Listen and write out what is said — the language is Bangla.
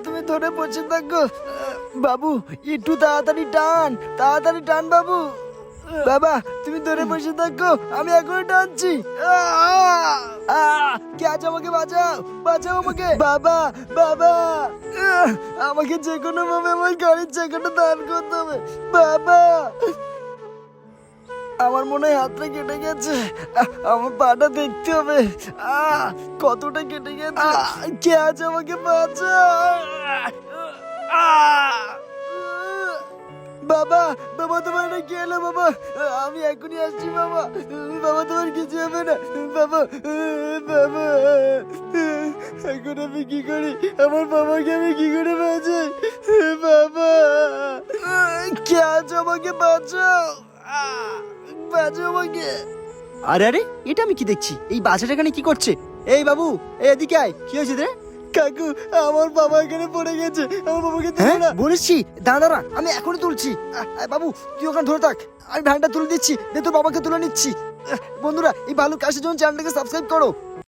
তুমি ধরে বসে থাকো। বাবু একটু তাড়াতাড়ি টান বাবু। বাবা তুমি ধরে বসে থাকো, আমি এখনই টানছি। কে আছে? আমাকে বাঁচাও আমাকে। বাবা বাবা, আমাকে যে কোনো ভাবে আমার গাড়ির চাকাটা দাঁড় করতে হবে। বাবা, আমার মনে হয় হাতটা কেটে গেছে। আমার পাটা দেখতে হবে। কতটা কেটে গেছে। কে আছে? আমাকে বাঁচাও। বাবা বাবা, তোমার এটা কি হলো বাবা? আমি এখনই আসছি বাবা। বাবা তোমার কিছু হবে না বাবা। বাবা, এখন আমি কি করি? আমার বাবাকে আমি কি করে বাঁচাই? বাবা, কে আছে? আমাকে বাঁচাও, বাঁচাও আমাকে। আরে আরে, এটা আমি কি দেখছি? এই বাচ্চাটা এখানে কি করছে? এই বাবু, এই এদিকে আয়। কি হয়েছে রে? কাকু, আমার বাবা এখানে পড়ে গেছে। আমার বাবাকে তুলো হ্যাঁ না। বলেছি, দাঁড়া, আমি এখনই তুলছি। বাবু তুই ওখানে ধরে থাক, আমি ভ্যানটা তুলে দিচ্ছি, দিয়ে তোর বাবাকে তুলে নিচ্ছি। বন্ধুরা, এই ভালো কাজের জন্য চ্যানেলটাকে সাবস্ক্রাইব করো।